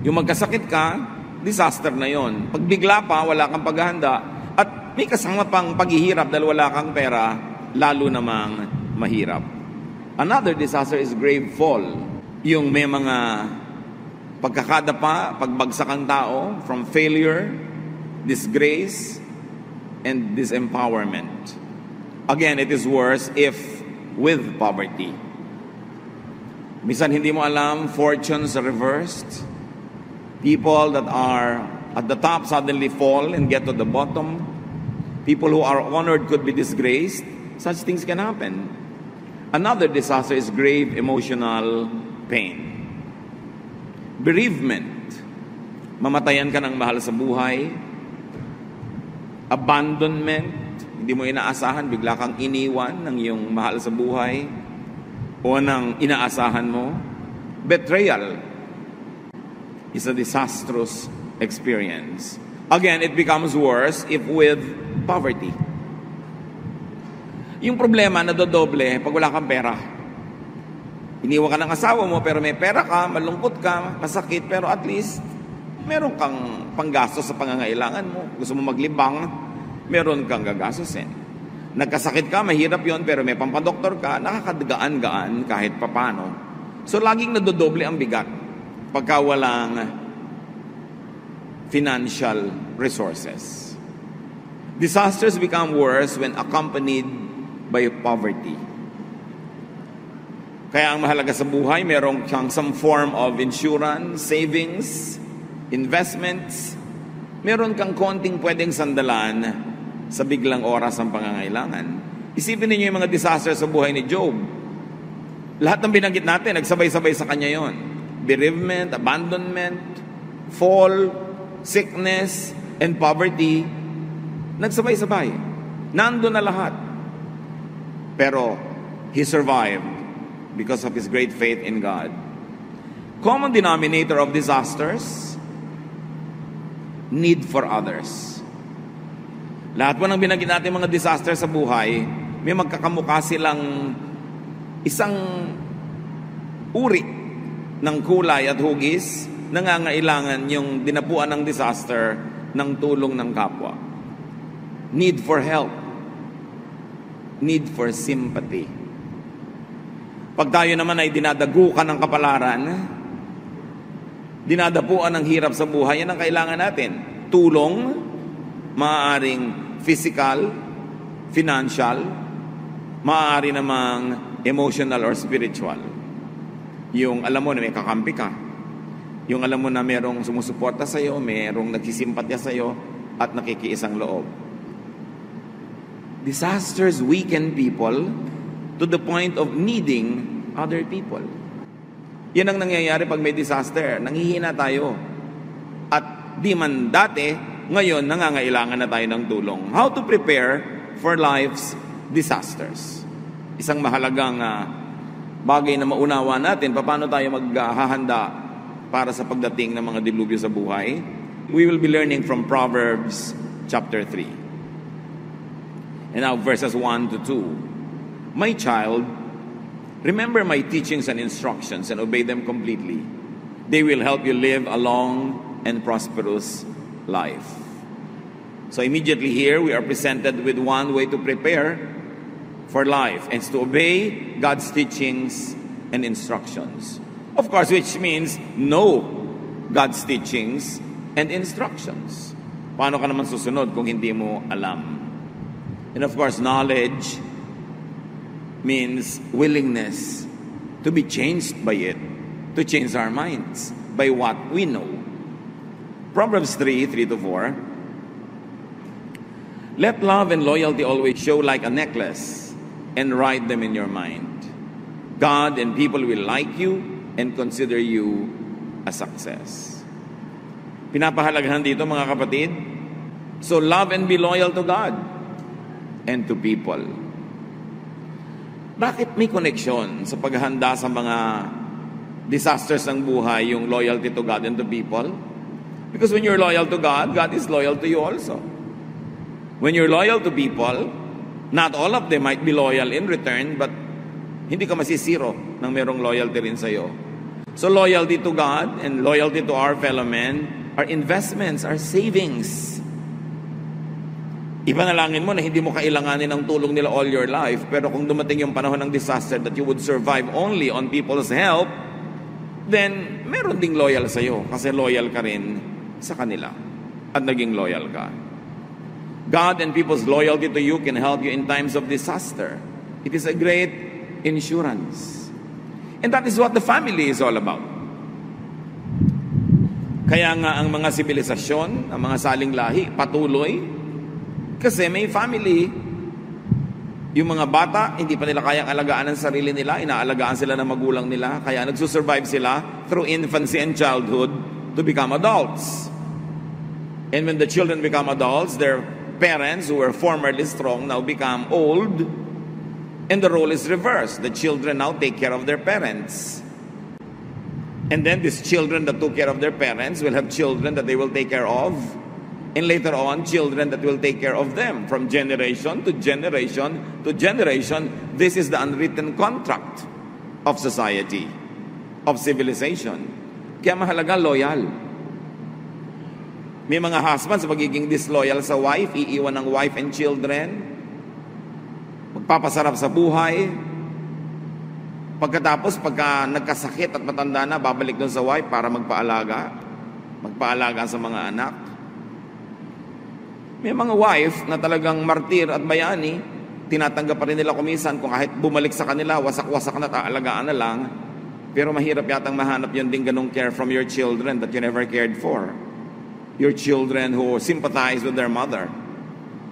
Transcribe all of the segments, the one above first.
Yung magkasakit ka, disaster na yon. Pag bigla pa, wala kang paghahanda, at may kasama pang paghihirap dahil wala kang pera, lalo namang mahirap. Another disaster is grave fall. Yung may mga pagkakadapa, pagbagsak ang tao from failure, disgrace, and disempowerment. Again, it is worse if with poverty. Minsan hindi mo alam, fortunes are reversed. People that are at the top suddenly fall and get to the bottom. People who are honored could be disgraced. Such things can happen. Another disaster is grave emotional pain. Bereavement. Mamatayan ka ng mahal sa buhay. Abandonment. Hindi mo inaasahan, bigla kang iniwan ng iyong mahal sa buhay o ng inaasahan mo. Betrayal is a disastrous experience. Again, it becomes worse if with poverty. Yung problema, nadodoble pag wala kang pera. Iniwan ka ng asawa mo, pero may pera ka, malungkot ka, masakit, pero at least meron kang panggastos sa pangangailangan mo. Gusto mo maglibang, meron kang gagastusin. Nagkasakit ka, mahirap yon, pero may pampadoktor ka, nakakagaan-gaan kahit papano. So, laging nadodoble ang bigat pagka walang financial resources. Disasters become worse when accompanied by poverty. Kaya ang mahalaga sa buhay, merong siyang some form of insurance, savings, investments. Meron kang konting pwedeng sandalan sa biglang oras ng pangangailangan. Isipin niyo yung mga disaster sa buhay ni Job. Lahat ng binanggit natin, nagsabay-sabay sa kanya yon. Bereavement, abandonment, fall, sickness, and poverty. Nagsabay-sabay. Nandun na lahat. Pero he survived because of his great faith in God. Common denominator of disasters, need for others. Lahat po ng binanggit natin mga disaster sa buhay, may magkakamukha silang isang uri ng kulay at hugis, nangangailangan yung dinapuan ng disaster ng tulong ng kapwa. Need for help. Need for sympathy. Pag tayo naman ay dinadagukan ng kapalaran, dinadapuan ng hirap sa buhay, yan ang kailangan natin. Tulong, maaaring physical, financial, maaari namang emotional or spiritual. Yung alam mo na may kakampi ka. Yung alam mo na merong sumusuporta sa iyo, merong nagsisimpatya sa iyo, at nakikiisang loob. Disasters weaken people to the point of needing other people. Yan ang nangyayari pag may disaster. Nanghihina tayo. At di man dati, ngayon nangangailangan na tayo ng tulong. How to prepare for life's disasters. Isang mahalagang bagay na maunawa natin, paano tayo maghahanda para sa pagdating ng mga dilubyo sa buhay. We will be learning from Proverbs chapter 3. And now verses 1 to 2. My child, remember my teachings and instructions and obey them completely. They will help you live a long and prosperous life. So immediately here, we are presented with one way to prepare for life, and it's to obey God's teachings and instructions. Of course, which means know God's teachings and instructions. Paano ka naman susunod kung hindi mo alam? And of course, knowledge means willingness to be changed by it, to change our minds by what we know. Proverbs 3:3-4. Let love and loyalty always show like a necklace and write them in your mind. God and people will like you and consider you a success. Pinapahalagahan dito mga kapatid. So love and be loyal to God and to people. Bakit may connection sa paghahanda sa mga disasters ng buhay, yung loyalty to God and to people? Because when you're loyal to God, God is loyal to you also. When you're loyal to people, not all of them might be loyal in return, but hindi ka masisiro nang merong loyalty rin sa'yo. So loyalty to God and loyalty to our fellow men are investments, are savings. Ipanalangin mo na hindi mo kailanganin ng tulong nila all your life, pero kung dumating yung panahon ng disaster that you would survive only on people's help, then meron ding loyal sa'yo kasi loyal ka rin sa kanila at naging loyal ka. God and people's loyalty to you can help you in times of disaster. It is a great insurance. And that is what the family is all about. Kaya nga ang mga sibilisasyon, ang mga saling lahi, patuloy. Kasi may family. Yung mga bata, hindi pa nila kayang alagaan ang sarili nila. Inaalagaan sila ng magulang nila. Kaya nagsusurvive sila through infancy and childhood to become adults. And when the children become adults, their parents who were formerly strong now become old. And the role is reversed. The children now take care of their parents. And then these children that took care of their parents will have children that they will take care of. And later on, children that will take care of them. From generation to generation to generation, this is the unwritten contract of society, of civilization. Kaya mahalaga loyal. May mga husbands magiging disloyal sa wife, iiwan ng wife and children, magpapasarap sa buhay. Pagkatapos, pagka nagkasakit at matanda na, babalik doon sa wife para magpaalaga sa mga anak. May mga wife na talagang martir at bayani, tinatanggap pa rin nila kumisan kung kahit bumalik sa kanila, wasak-wasak na, taalagaan na lang. Pero mahirap yatang mahanap yun din ganong care from your children that you never cared for. Your children who sympathize with their mother.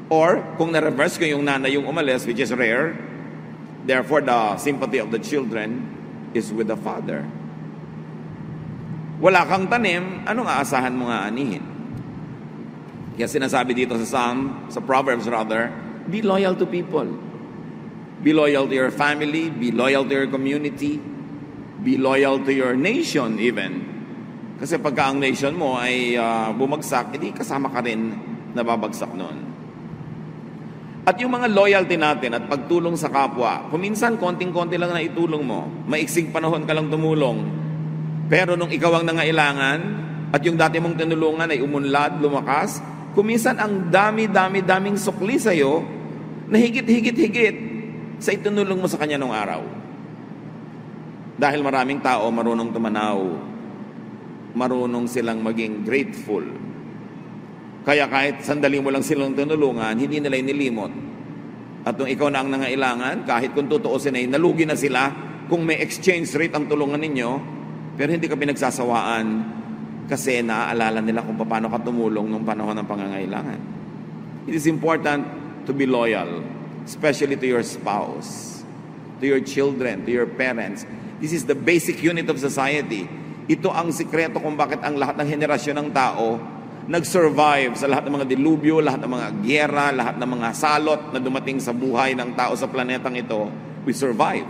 Or, kung na-reverse ko yung nanay yung umalis, which is rare, therefore the sympathy of the children is with the father. Wala kang tanim, anong aasahan mo nga anihin? Kaya sinasabi dito sa Proverbs rather, be loyal to people. Be loyal to your family, be loyal to your community, be loyal to your nation even. Kasi pagka ang nation mo ay bumagsak, edi kasama ka rin nababagsak noon. At yung mga loyalty natin at pagtulong sa kapwa, kuminsan konting-konti lang na itulong mo, maiksing panahon ka lang tumulong, pero nung ikaw ang nangailangan at yung dati mong tinulungan ay umunlad, lumakas, kuminsan ang daming sukli sa'yo na higit sa itinulong mo sa kanya nung araw. Dahil maraming tao marunong tumanaw, marunong silang maging grateful. Kaya kahit sandali mo lang silang tinulungan, hindi nila inilimot. At nung ikaw na ang nangailangan, kahit kung tutuusin ay nalugi na sila, kung may exchange rate ang tulungan ninyo, pero hindi ka pinagsasawaan kasi naaalala nila kung paano ka tumulong nung panahon ng pangangailangan. It is important to be loyal, especially to your spouse, to your children, to your parents. This is the basic unit of society. Ito ang sikreto kung bakit ang lahat ng henerasyon ng tao nag-survive sa lahat ng mga dilubyo, lahat ng mga gyera, lahat ng mga salot na dumating sa buhay ng tao sa planetang ito. We survive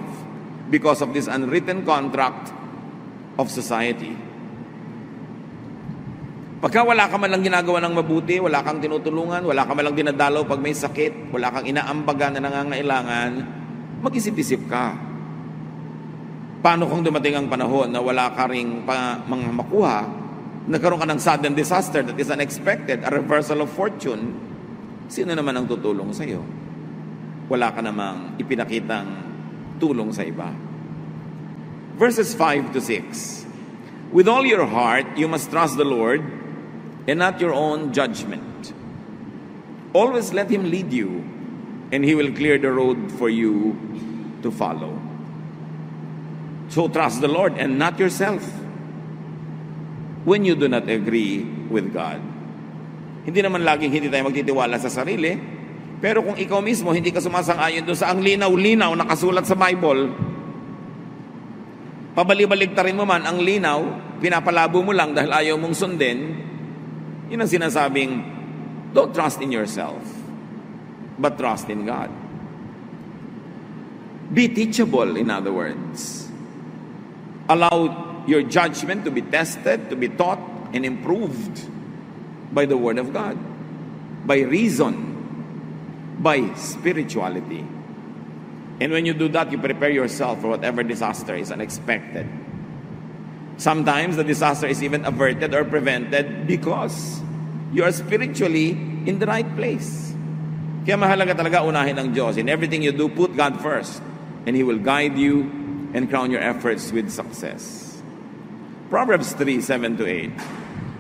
because of this unwritten contract of society. Pagka wala ka man lang ginagawa ng mabuti, wala kang tinutulungan, wala ka man lang dinadalaw pag may sakit, wala kang inaambagan na nangangailangan, mag-isip-isip ka. Paano kung dumating ang panahon na wala ka ring mga makuha, nagkaroon ka ng sudden disaster that is unexpected, a reversal of fortune, sino naman ang tutulong sa iyo? Wala ka namang ipinakitang tulong sa iba. Verses 5 to 6. With all your heart, you must trust the Lord and not your own judgment. Always let Him lead you, and He will clear the road for you to follow. So trust the Lord and not yourself when you do not agree with God. Hindi naman laging hindi tayo magtitiwala sa sarili, pero kung ikaw mismo hindi ka sumasang-ayon doon sa ang linaw-linaw nakasulat sa Bible, pabalik-baliktarin mo man ang linaw, pinapalabo mo lang dahil ayaw mong sundin, yun ang sinasabing, don't trust in yourself, but trust in God. Be teachable, in other words. Allow your judgment to be tested, to be taught, and improved by the Word of God, by reason, by spirituality. And when you do that, you prepare yourself for whatever disaster is unexpected. Sometimes the disaster is even averted or prevented because you are spiritually in the right place. Kaya mahalaga talaga unahin ang Diyos. In everything you do, put God first, and He will guide you and crown your efforts with success. Proverbs 3:7-8.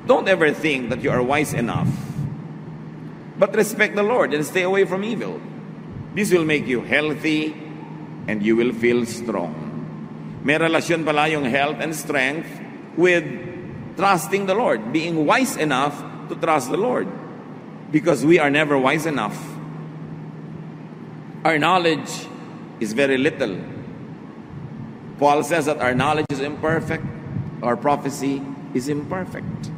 Don't ever think that you are wise enough, but respect the Lord and stay away from evil. This will make you healthy and you will feel strong. May relasyon pala yung health and strength with trusting the Lord, being wise enough to trust the Lord. Because we are never wise enough. Our knowledge is very little. Paul says that our knowledge is imperfect, our prophecy is imperfect.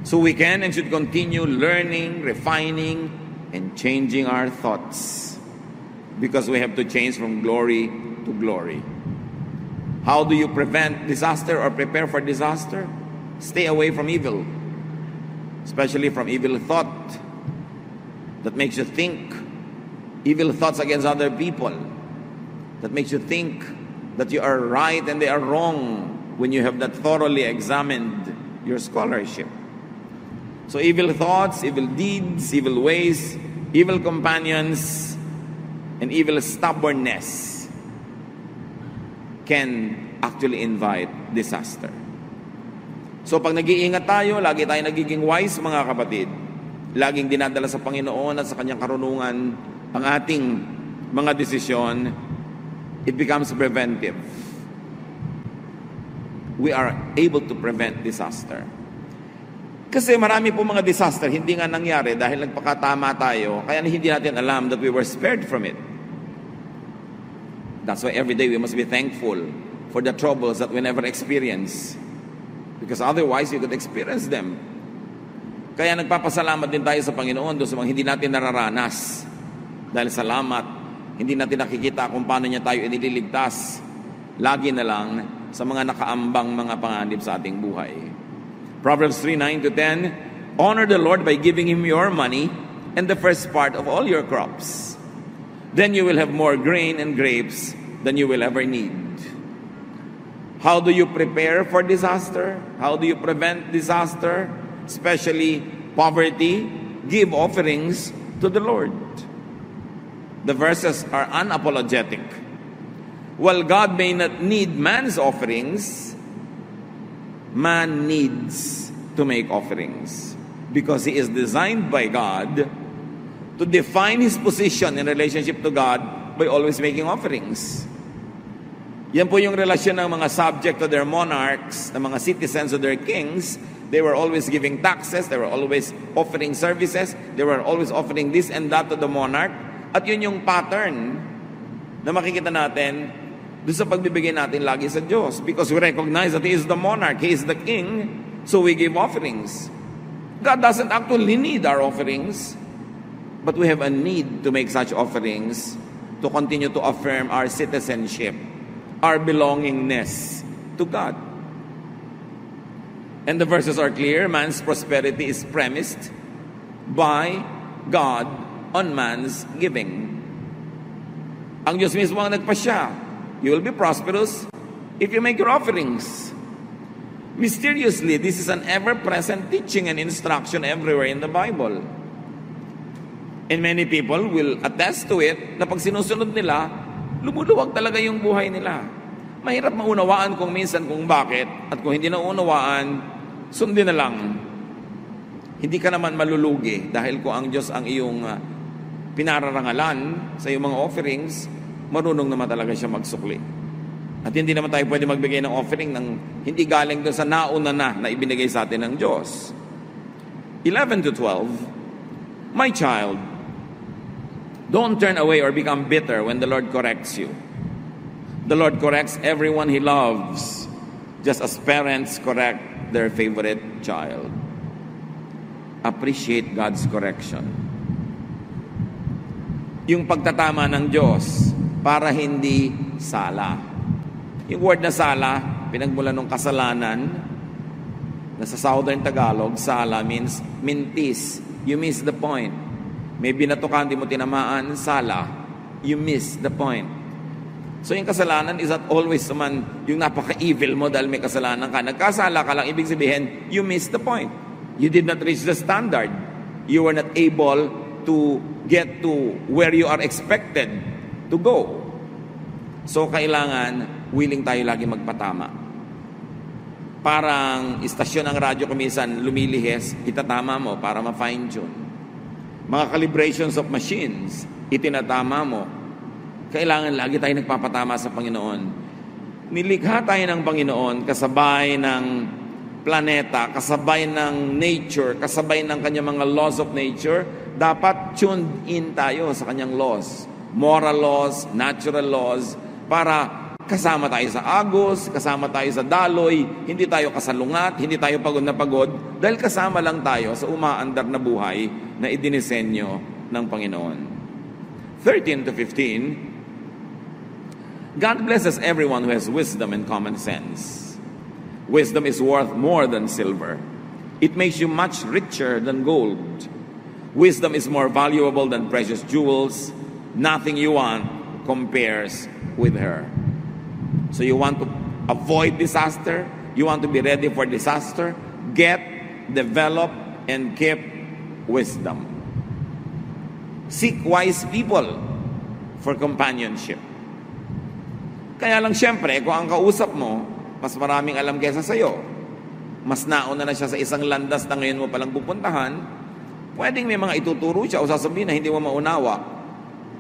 So we can and should continue learning, refining, and changing our thoughts. Because we have to change from glory to glory. How do you prevent disaster or prepare for disaster? Stay away from evil. Especially from evil thought that makes you think. Evil thoughts against other people that makes you think that you are right and they are wrong when you have not thoroughly examined your scholarship. So evil thoughts, evil deeds, evil ways, evil companions, and evil stubbornness can actually invite disaster. So pag nag-iingat tayo, lagi tayo nagiging wise, mga kapatid. Laging dinadala sa Panginoon at sa Kanyang karunungan ang ating mga desisyon, it becomes preventive. We are able to prevent disaster. Kasi marami po mga disaster, hindi nga nangyari dahil nagpakatama tayo, kaya hindi natin alam that we were spared from it. That's why every day we must be thankful for the troubles that we never experience. Because otherwise, we could experience them. Kaya nagpapasalamat din tayo sa Panginoon doon sa mga hindi natin nararanas. Dahil salamat, hindi natin nakikita kung paano niya tayo iniligtas. Lagi na lang sa mga nakaambang mga panganib sa ating buhay. Proverbs 3:9-10, honor the Lord by giving Him your money and the first part of all your crops. Then you will have more grain and grapes than you will ever need. How do you prepare for disaster? How do you prevent disaster? Especially poverty. Give offerings to the Lord. The verses are unapologetic. While God may not need man's offerings, man needs to make offerings. Because he is designed by God to define his position in relationship to God by always making offerings. Yan po yung relasyon ng mga subject to their monarchs, ng mga citizens to their kings. They were always giving taxes, they were always offering services, they were always offering this and that to the monarch. At yun yung pattern na makikita natin doon sa pagbibigay natin lagi sa Diyos. Because we recognize that He is the monarch, He is the king, so we give offerings. God doesn't actually need our offerings, but we have a need to make such offerings to continue to affirm our citizenship, our belongingness to God. And the verses are clear. Man's prosperity is premised by God on man's giving. Ang Diyos mismo ang nagpasya. You will be prosperous if you make your offerings. Mysteriously, this is an ever-present teaching and instruction everywhere in the Bible. And many people will attest to it na pag sinusunod nila, lumuluwag talaga yung buhay nila. Mahirap maunawaan kung minsan kung bakit, at kung hindi na unawaan, sundin na lang. Hindi ka naman malulugi dahil kung ang Diyos ang iyong pinararangalan sa iyong mga offerings, marunong naman talaga siya magsukli. At hindi naman tayo pwede magbigay ng offering ng hindi galing doon sa nauna na ibinigay sa atin ng Diyos. 11-12, my child, don't turn away or become bitter when the Lord corrects you. The Lord corrects everyone He loves, just as parents correct their favorite child. Appreciate God's correction. Yung pagtatama ng Diyos para hindi sala. Yung word na sala, pinagmula ng kasalanan, na sa Southern Tagalog, sala means mintis. You miss the point. May binato ka, hindi mo tinamaan, sala. You miss the point. So yung kasalanan is not always naman yung napaka-evil mo dahil may kasalanan ka. Nagkasala ka lang, ibig sabihin, you missed the point. You did not reach the standard. You were not able to get to where you are expected to go. So kailangan, willing tayo lagi magpatama. Parang istasyon ng radyo kumisan lumilihis, itatama mo para ma-fine tune. Mga calibrations of machines, itinatama mo. Kailangan lagi tayo nagpapatama sa Panginoon. Nilikha tayo ng Panginoon kasabay ng planeta, kasabay ng nature, kasabay ng kanyang mga laws of nature. Dapat tuned in tayo sa kanyang laws. Moral laws, natural laws, para kasama tayo sa agos, kasama tayo sa daloy, hindi tayo kasalungat, hindi tayo pagod na pagod, dahil kasama lang tayo sa umaandar na buhay na idinisenyo ng Panginoon. 13 to 15, God blesses everyone who has wisdom and common sense. Wisdom is worth more than silver. It makes you much richer than gold. Wisdom is more valuable than precious jewels. Nothing you want compares with her. So you want to avoid disaster? You want to be ready for disaster? Get, develop, and keep wisdom. Seek wise people for companionship. Kaya lang siyempre, kung ang kausap mo, mas maraming alam kaysa sa'yo, mas nauna na siya sa isang landas na ngayon mo palang pupuntahan, pwedeng may mga ituturo siya o sasabihin na hindi mo maunawa.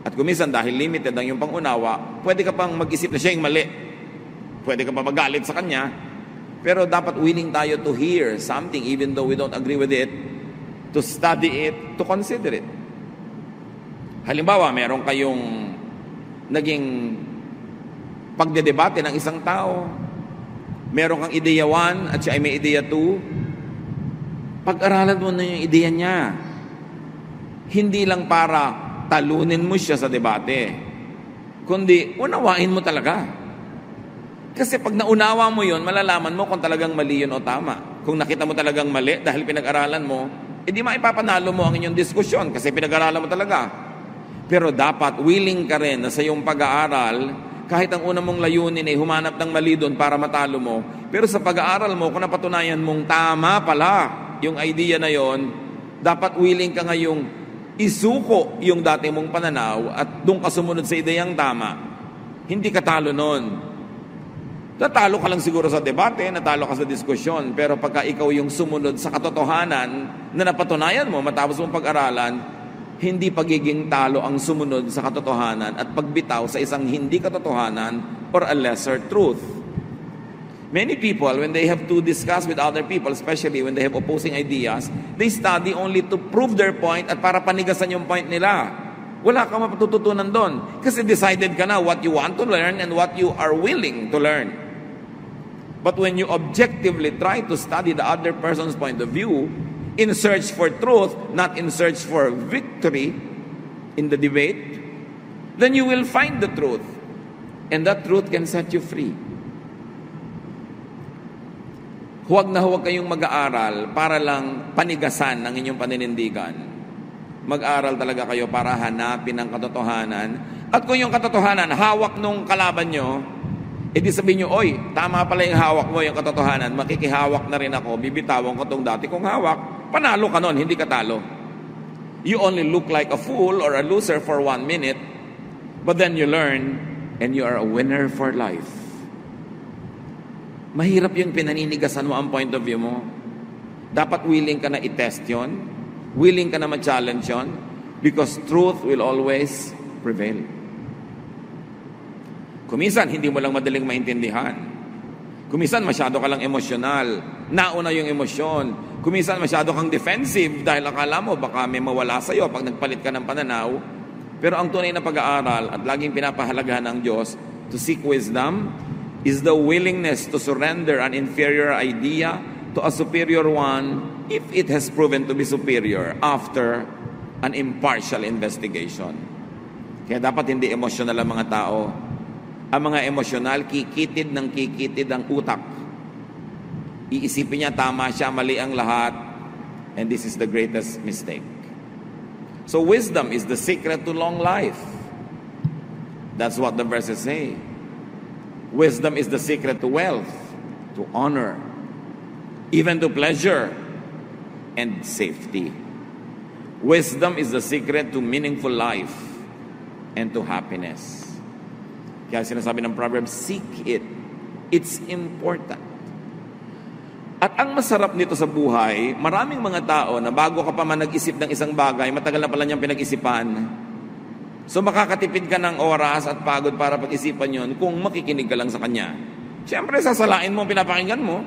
At kumisan dahil limited ang iyong pangunawa, pwede ka pang mag-isip na siya yung mali. Pwede ka pa magalit sa kanya. Pero dapat willing tayo to hear something even though we don't agree with it, to study it, to consider it. Halimbawa, meron kayong naging pagdedebate ng isang tao. Meron kang ideya 1 at siya ay may ideya 2. Pag-aralan mo na yung ideya niya. Hindi lang para talunin mo siya sa debate, kundi unawain mo talaga. Kasi pag naunawa mo yun, malalaman mo kung talagang mali yun o tama. Kung nakita mo talagang mali dahil pinag-aralan mo, edi maipapanalo mo ang inyong diskusyon kasi pinag-aralan mo talaga. Pero dapat willing ka rin na sa iyong pag-aaral, kahit ang una mong layunin ay humanap ng mali doon para matalo mo, pero sa pag-aaral mo, kung napatunayan mong tama pala yung idea na yon, dapat willing ka ngayong isuko yung dati mong pananaw at doon ka sumunod sa ideyang tama. Hindi ka talo nun. Natalo ka lang siguro sa debate, natalo ka sa diskusyon, pero pagka ikaw yung sumunod sa katotohanan na napatunayan mo matapos mong pag-aralan, hindi pagiging talo ang sumunod sa katotohanan at pagbitaw sa isang hindi katotohanan or a lesser truth. Many people, when they have to discuss with other people, especially when they have opposing ideas, they study only to prove their point at para panigasan yung point nila. Wala kang mapatututunan doon. Kasi decided ka na what you want to learn and what you are willing to learn. But when you objectively try to study the other person's point of view, in search for truth, not in search for victory in the debate, then you will find the truth. And that truth can set you free. Huwag na huwag kayong mag-aaral para lang panigasan ng inyong paninindigan. Mag-aaral talaga kayo para hanapin ang katotohanan. At kung yung katotohanan, hawak nung kalaban nyo, edi sabihin nyo, oy, tama pala yung hawak mo, yung katotohanan, makikihawak na rin ako, bibitawan ko itong dati kong hawak. Panalo ka nun, hindi ka talo. You only look like a fool or a loser for 1 minute, but then you learn and you are a winner for life. Mahirap yung pinaninigasan mo ang point of view mo. Dapat willing ka na i-test yun, willing ka na ma-challenge yun, because truth will always prevail. Kuminsan, hindi mo lang madaling maintindihan. Kuminsan, masyado ka lang emosyonal. Nauna yung emosyon. Kuminsan, masyado kang defensive dahil akala mo baka may mawala sa'yo pag nagpalit ka ng pananaw. Pero ang tunay na pag-aaral at laging pinapahalagahan ng Diyos to seek wisdom is the willingness to surrender an inferior idea to a superior one if it has proven to be superior after an impartial investigation. Kaya dapat hindi emosyonal ang mga tao. Ang mga emosyonal, kikitid ng kikitid ang utak. Iisipin niya, tama siya, mali ang lahat. And this is the greatest mistake. So wisdom is the secret to long life. That's what the verses say. Wisdom is the secret to wealth, to honor, even to pleasure and safety. Wisdom is the secret to meaningful life and to happiness. Kaya sinasabi ng Proverbs, seek it. It's important. At ang masarap nito sa buhay, maraming mga tao na bago ka pa man nag-isip ng isang bagay, matagal na pala niyang pinag-isipan. So makakatipid ka ng oras at pagod para pag-isipan yon kung makikinig ka lang sa kanya. Siyempre, sasalain mo ang pinapakinggan mo.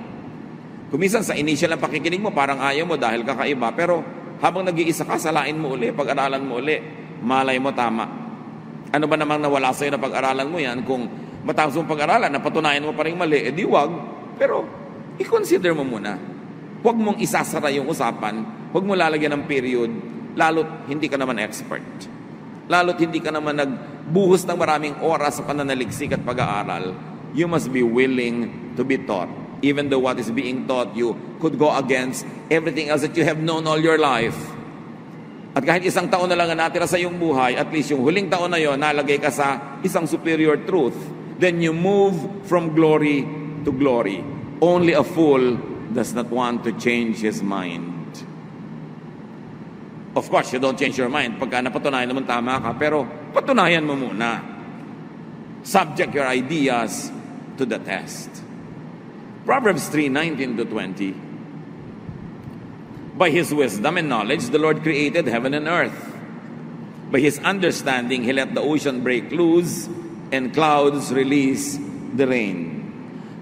Kumisan sa initial na pakikinig mo, parang ayaw mo dahil kakaiba. Pero habang nag-iisa ka, salain mo uli, pag-aralan mo uli, malay mo tama. Ano ba namang nawala sa'yo na pag-aralan mo yan? Kung matapos mong pag-aralan, napatunayan mo pa rin mali, edi wag. Pero i-consider mo muna. Huwag mong isasara yung usapan, huwag mo lalagyan ng period, lalo't hindi ka naman expert. Lalo't hindi ka naman nagbuhos ng maraming oras sa pananaliksik at pag-aaral. You must be willing to be taught. Even though what is being taught you could go against everything else that you have known all your life. At kahit isang taon na lang ang natira sa iyong buhay, at least yung huling taon na yon, nalagay ka sa isang superior truth, then you move from glory to glory. Only a fool does not want to change his mind. Of course, you don't change your mind pagka napatunayan naman tama ka, pero patunayan mo muna. Subject your ideas to the test. Proverbs 3:19-20. By His wisdom and knowledge, the Lord created heaven and earth. By His understanding, He let the ocean break loose and clouds release the rain.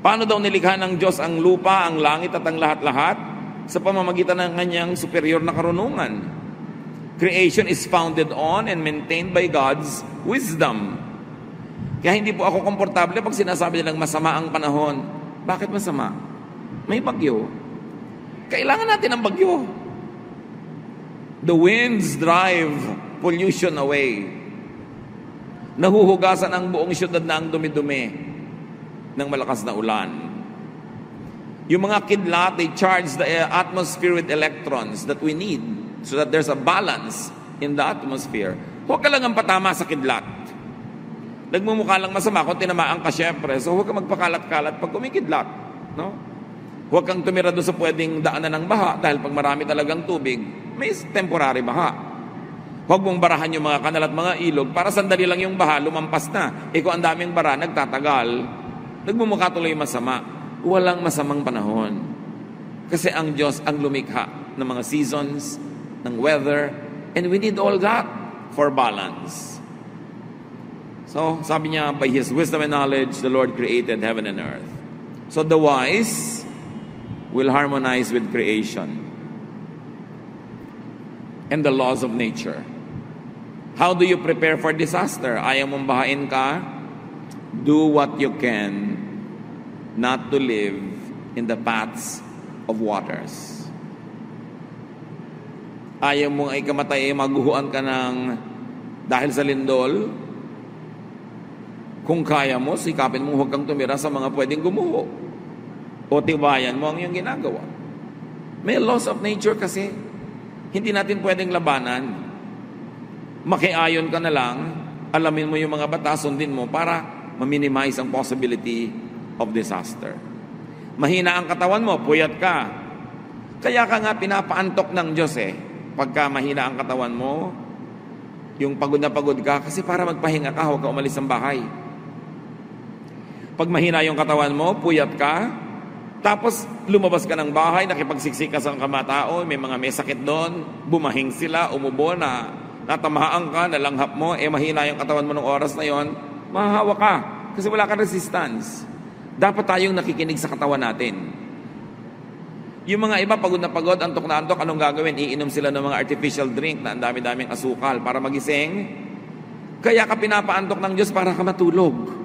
Paano daw nilikha ng Diyos ang lupa, ang langit at ang lahat-lahat? Sa pamamagitan ng kanyang superior na karunungan. Creation is founded on and maintained by God's wisdom. Kaya hindi po ako komportable pag sinasabi nilang masama ang panahon. Bakit masama? May bagyo. Kailangan natin ng bagyo. The winds drive pollution away. Nahuhugasan ang buong syudad na ang dumi-dumi ng malakas na ulan. Yung mga kidlat, they charge the atmosphere with electrons that we need so that there's a balance in the atmosphere. Huwag ka lang ang patama sa kidlat. Nagmumukha lang masama kung tinamaan ka syempre. So huwag ka magpakalat-kalat pag kumikidlat. No? Huwag kang tumira doon sa pwedeng daanan ng baha dahil pag marami talagang tubig, may temporary baha. Huwag mong barahan yung mga kanal at mga ilog para sandali lang yung baha, lumampas na. Kung ang daming bara, nagtatagal. Nagmumukha tuloy masama. Walang masamang panahon. Kasi ang Diyos ang lumikha ng mga seasons, ng weather, and we need all that for balance. So, sabi niya, by His wisdom and knowledge, the Lord created heaven and earth. So, the wise will harmonize with creation and the laws of nature. How do you prepare for disaster? Ayaw mong bahain ka? Do what you can not to live in the paths of waters. Ayaw mong ay kamatay, maguhuan ka ng dahil sa lindol. Kung kaya mo, sikapin mo huwag kang tumira sa mga pwedeng gumuho. O tibayan mo ang iyong ginagawa. May laws of nature kasi. Hindi natin pwedeng labanan. Makiayon ka na lang, alamin mo yung mga batas, sundin mo para ma-minimize ang possibility of disaster. Mahina ang katawan mo, puyat ka. Kaya ka nga pinapaantok ng Diyos pagka mahina ang katawan mo, yung pagod na pagod ka, kasi para magpahinga ka, huwag ka umalis ng bahay. Pag mahina yung katawan mo, puyat ka, tapos lumabas ka ng bahay, nakipagsiksik ka sa kamatao, may mga may sakit doon, bumahing sila, umubo na, natamaan ka, nalanghap mo, mahina yung katawan mo ng oras na yon, mahahawa ka, kasi wala kang resistance. Dapat tayong nakikinig sa katawan natin. Yung mga iba, pagod na pagod, antok na antok, anong gagawin? Iinom sila ng mga artificial drink na ang dami-daming asukal para magising. Kaya ka pinapaantok ng Diyos para ka matulog.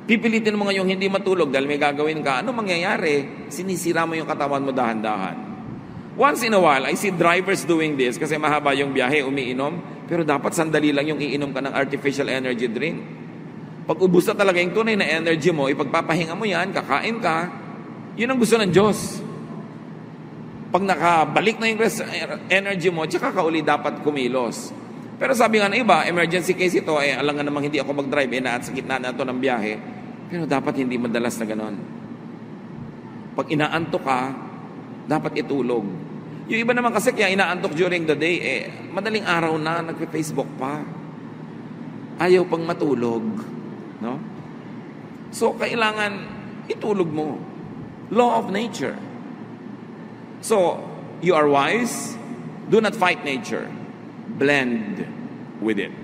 Pipilitin mo ngayong hindi matulog dahil may gagawin ka. Ano mangyayari? Sinisira mo yung katawan mo dahan-dahan. Once in a while, I see drivers doing this kasi mahaba yung biyahe, umiinom. Pero dapat sandali lang yung iinom ka ng artificial energy drink. Pag ubus na talaga yung tunay na energy mo, ipagpapahinga mo yan, kakain ka, yun ang gusto ng Diyos. Pag nakabalik na yung energy mo, tsaka ka uli dapat kumilos. Pero sabi nga ng iba, emergency case ito, alam nga namang hindi ako mag-drive, at sa gitna na ito ng biyahe. Pero dapat hindi madalas na ganon. Pag inaantok ka, dapat itulog. Yung iba naman kasi kaya inaantok during the day, madaling araw na, nagpe-Facebook pa. Ayaw pang matulog. No? So, kailangan itulog mo. Law of nature. So, you are wise, do not fight nature. Blend with it.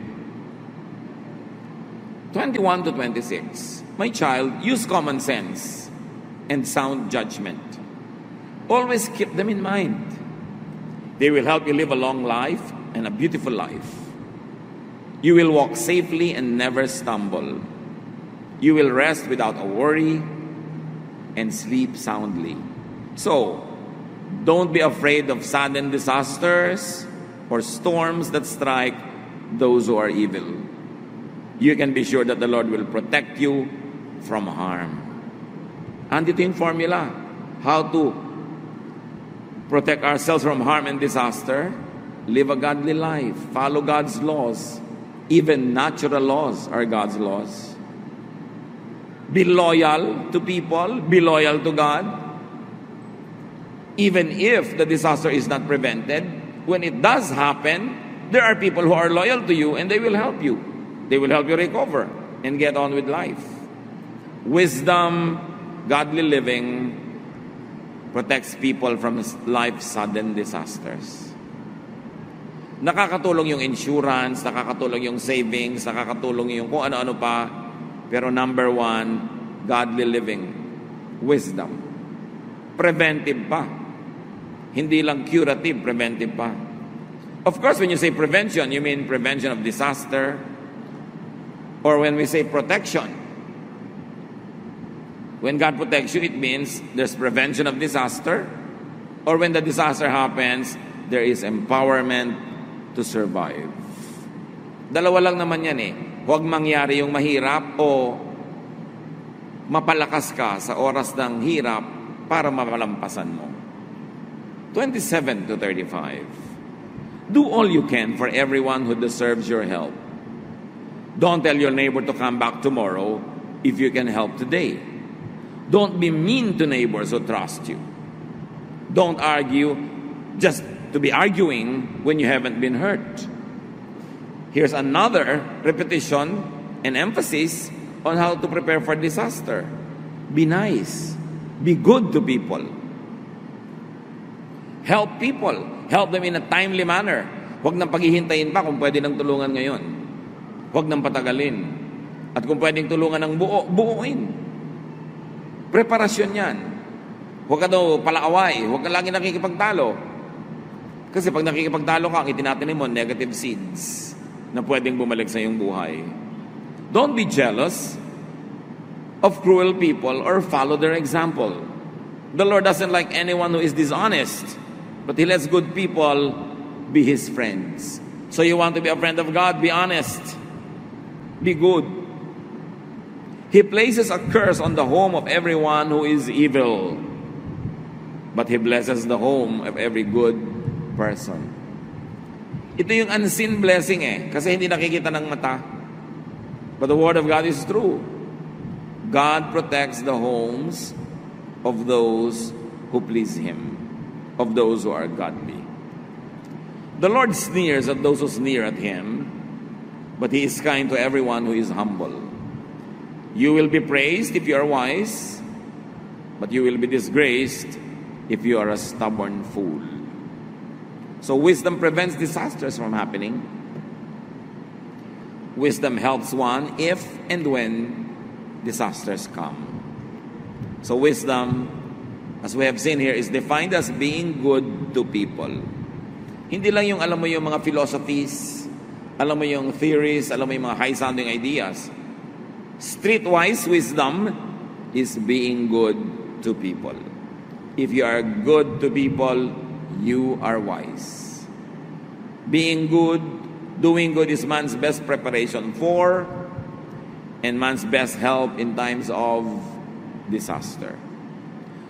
21 to 26. My child, use common sense and sound judgment. Always keep them in mind. They will help you live a long life and a beautiful life. You will walk safely and never stumble. You will rest without a worry and sleep soundly. So, don't be afraid of sudden disasters or storms that strike those who are evil. You can be sure that the Lord will protect you from harm. Andito yung formula. How to protect ourselves from harm and disaster. Live a godly life. Follow God's laws. Even natural laws are God's laws. Be loyal to people. Be loyal to God. Even if the disaster is not prevented, when it does happen, there are people who are loyal to you and they will help you. They will help you recover and get on with life. Wisdom, godly living, protects people from life's sudden disasters. Nakakatulong yung insurance, nakakatulong yung savings, nakakatulong yung kung ano-ano pa. Pero number one, godly living, wisdom. Preventive pa. Hindi lang curative, preventive pa. Of course, when you say prevention, you mean prevention of disaster. Or when we say protection, when God protects you, it means there's prevention of disaster. Or when the disaster happens, there is empowerment to survive. Dalawa lang naman yan Huwag mangyari yung mahirap o mapalakas ka sa oras ng hirap para mapalampasan mo. 27 to 35. Do all you can for everyone who deserves your help. Don't tell your neighbor to come back tomorrow if you can help today. Don't be mean to neighbors who trust you. Don't argue just to be arguing when you haven't been hurt. Here's another repetition and emphasis on how to prepare for disaster. Be nice. Be good to people. Help people. Help them in a timely manner. Huwag nang paghihintayin pa kung pwede nang tulungan ngayon. Huwag nang patagalin. At kung pwedeng tulungan ng buuin. Preparasyon yan. Huwag ka daw palaaway. Huwag ka lagi nakikipagtalo. Kasi pag nakikipagtalo ka, ang itinatanim mo, negative seeds na pwedeng bumalik sa iyong buhay. Don't be jealous of cruel people or follow their example. The Lord doesn't like anyone who is dishonest, but He lets good people be His friends. So you want to be a friend of God? Be honest. Be good. He places a curse on the home of everyone who is evil, but He blesses the home of every good person. Ito yung unseen blessing kasi hindi nakikita ng mata. But the Word of God is true. God protects the homes of those who please Him, of those who are godly. The Lord sneers at those who sneer at Him, but He is kind to everyone who is humble. You will be praised if you are wise, but you will be disgraced if you are a stubborn fool. So wisdom prevents disasters from happening. Wisdom helps one if and when disasters come. So wisdom, as we have seen here, is defined as being good to people. Hindi lang yung alam mo yung mga philosophies, alam mo yung theories, alam mo yung mga high-sounding ideas. Streetwise wisdom is being good to people. If you are good to people, you are wise. Being good, doing good is man's best preparation for and man's best help in times of disaster.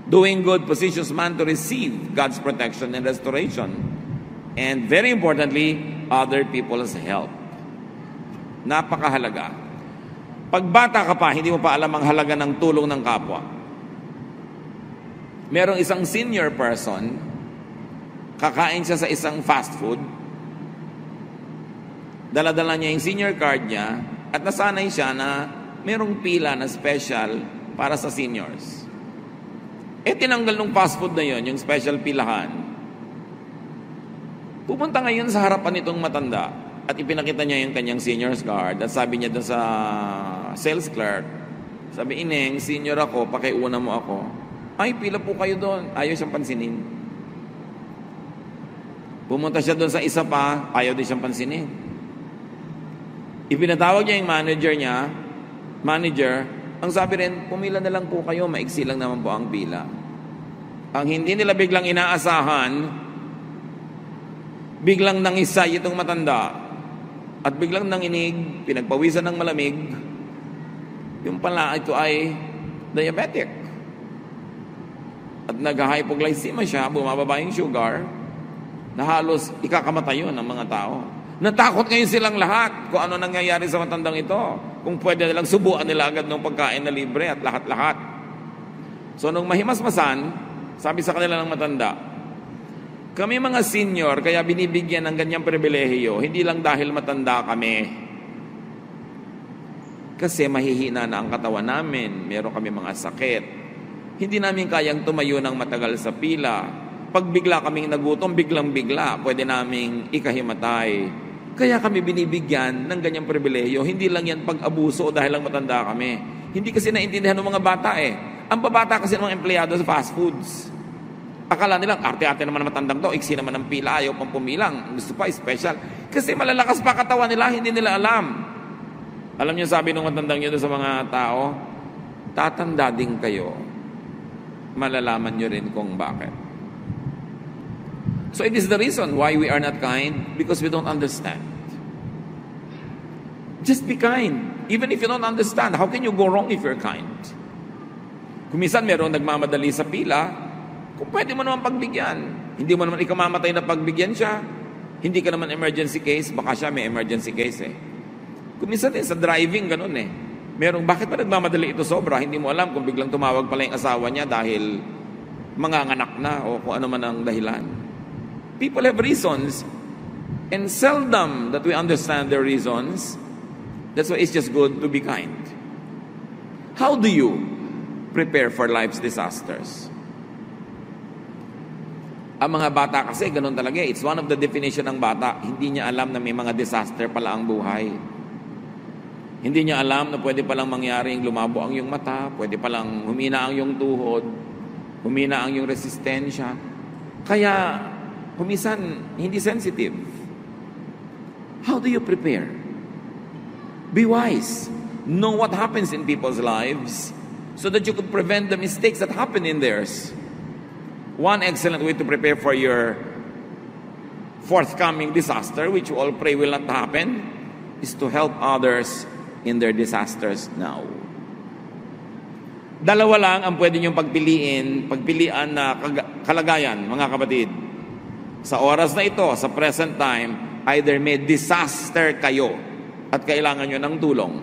Doing good positions man to receive God's protection and restoration. And very importantly, other people's help. Napakahalaga. Pag bata ka pa, hindi mo pa alam ang halaga ng tulong ng kapwa. Merong isang senior person, kakain siya sa isang fast food, dala-dala niya yung senior card niya, at nasanay siya na merong pila na special para sa seniors. Tinanggal nung fast food na yon, yung special pilahan. Pupunta ngayon sa harapan nitong matanda at ipinakita niya yung kanyang senior's card at sabi niya doon sa sales clerk, sabi, "Ineng, senior ako, pakiuna mo ako." "Ay, pila po kayo doon." Ayaw siyang pansinin. Pumunta siya doon sa isa pa, ayaw din siyang pansinin. Ipinatawag niya yung manager, ang sabi rin, "Pumila na lang po kayo, maiksi lang naman po ang pila." Ang hindi nila biglang inaasahan, biglang nangisay itong matanda at biglang nanginig, pinagpawisan ng malamig. Yung pala ito ay diabetic. At nag-hypoglycemia siya, bumababa yung sugar, na halos ikakamatay yun ng mga tao. Natakot ngayon silang lahat kung ano nangyayari sa matandang ito. Kung pwede nilang subuan nila agad ng pagkain na libre at lahat-lahat. So nung mahimasmasan, sabi sa kanila ng matanda, "Kami mga senior, kaya binibigyan ng ganyang pribilehiyo, hindi lang dahil matanda kami. Kasi mahihina na ang katawan namin, meron kami mga sakit. Hindi namin kayang tumayo ng matagal sa pila. Pag bigla kaming nagutom, biglang-bigla, pwede naming ikahimatay. Kaya kami binibigyan ng ganyang pribilehiyo. Hindi lang yan pag-abuso dahil lang matanda kami." Hindi kasi naintindihan ng mga bata Ang babata kasi ng mga empleyado sa fast foods. Akala nila, arte-arte naman ang matandang to, iksi naman ang pila, ayaw pang pumilang. Gusto pa, special. Kasi malalakas pa katawan nila, hindi nila alam. Alam niyo, sabi ng matandang yun sa mga tao, tatanda din kayo. Malalaman niyo rin kung bakit. So it is the reason why we are not kind, because we don't understand. Just be kind. Even if you don't understand, how can you go wrong if you're kind? Kung minsan merong nagmamadali sa pila, kung pwede mo naman pagbigyan. Hindi mo naman ikamamatay na pagbigyan siya. Hindi ka naman emergency case, baka siya may emergency case Kung minsan din sa driving, ganun bakit pa nagmamadali ito sobra? Hindi mo alam kung biglang tumawag pala yung asawa niya dahil manganganak na o kung ano man ang dahilan. People have reasons, and seldom that we understand their reasons. That's why it's just good to be kind. How do you prepare for life's disasters? Ang mga bata kasi, ganun talaga. It's one of the definition ng bata. Hindi niya alam na may mga disaster pala ang buhay. Hindi niya alam na pwede palang mangyari yung lumabo ang yung mata, pwede palang humina ang yung tuhod, humina ang yung resistensya. Kaya, humisan, hindi sensitive. How do you prepare? Be wise. Know what happens in people's lives so that you could prevent the mistakes that happen in theirs. One excellent way to prepare for your forthcoming disaster, which we all pray will not happen, is to help others in their disasters now. Dalawa lang ang pwede niyong pagpilian na kalagayan, mga kapatid. Sa oras na ito, sa present time, either may disaster kayo at kailangan nyo ng tulong,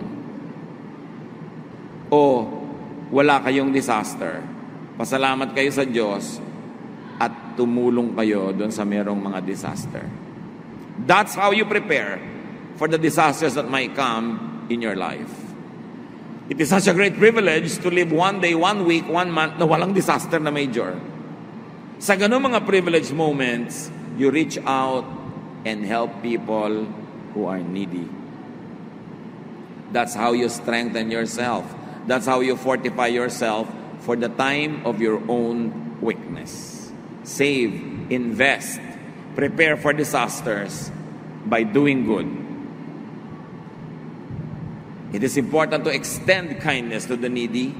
o wala kayong disaster. Pasalamat kayo sa Diyos at tumulong kayo doon sa merong mga disaster. That's how you prepare for the disasters that might come in your life. It is such a great privilege to live one day, 1 week, 1 month na walang disaster na major. Sa ganung mga privileged moments, you reach out and help people who are needy. That's how you strengthen yourself. That's how you fortify yourself for the time of your own weakness. Save, invest, prepare for disasters by doing good. It is important to extend kindness to the needy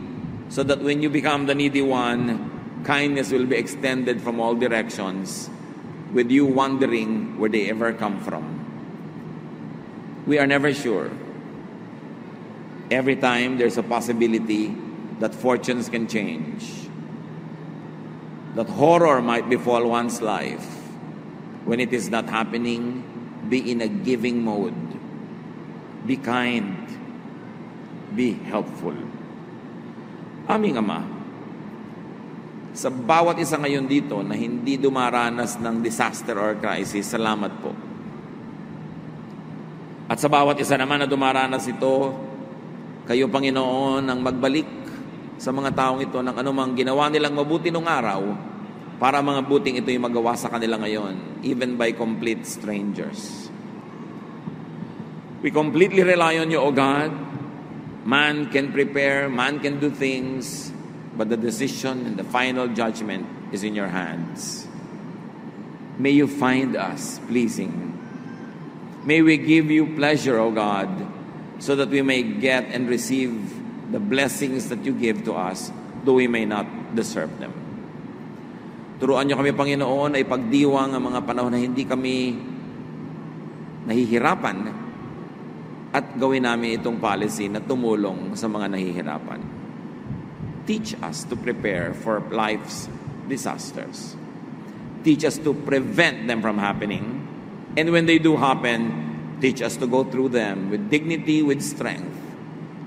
so that when you become the needy one, kindness will be extended from all directions with you wondering where they ever come from. We are never sure. Every time there's a possibility that fortunes can change, that horror might befall one's life. When it is not happening, be in a giving mode. Be kind. Be helpful. Aming Ama, sa bawat isa ngayon dito na hindi dumaranas ng disaster or crisis, salamat po. At sa bawat isa naman na dumaranas ito, kayo, Panginoon, ang magbalik sa mga taong ito ng anumang ginawa nilang mabuti nung araw para mga buting ito'y magawa sa kanila ngayon, even by complete strangers. We completely rely on you, O God. Man can prepare, man can do things, but the decision and the final judgment is in your hands. May you find us pleasing. May we give you pleasure, O God, so that we may get and receive the blessings that you give to us, though we may not deserve them. Turuan niyo kami, Panginoon, ay pagdiwang ang mga panahon na hindi kami nahihirapan at gawin namin itong policy na tumulong sa mga nahihirapan. Teach us to prepare for life's disasters. Teach us to prevent them from happening. And when they do happen, teach us to go through them with dignity, with strength.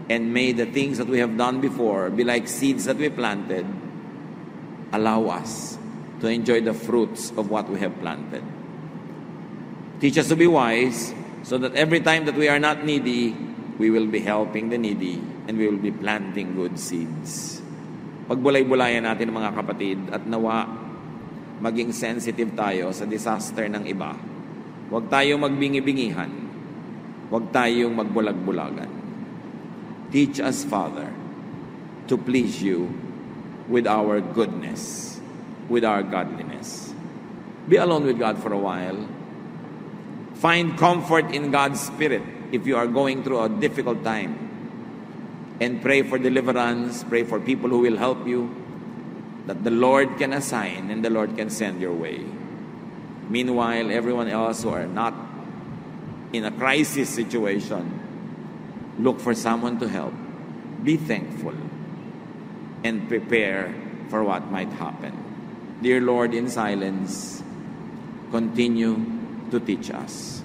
And may the things that we have done before be like seeds that we planted. Allow us to enjoy the fruits of what we have planted. Teach us to be wise so that every time that we are not needy, we will be helping the needy and we will be planting good seeds. Pagbulay-bulayan natin, mga kapatid, at nawa maging sensitive tayo sa disaster ng iba. Huwag tayong magbingi-bingihan. Huwag tayong magbulag-bulagan. Teach us, Father, to please you with our goodness, with our godliness. Be alone with God for a while. Find comfort in God's Spirit if you are going through a difficult time. And pray for deliverance, pray for people who will help you, that the Lord can assign and the Lord can send your way. Meanwhile, everyone else who are not in a crisis situation, look for someone to help. Be thankful and prepare for what might happen. Dear Lord, in silence, continue to teach us.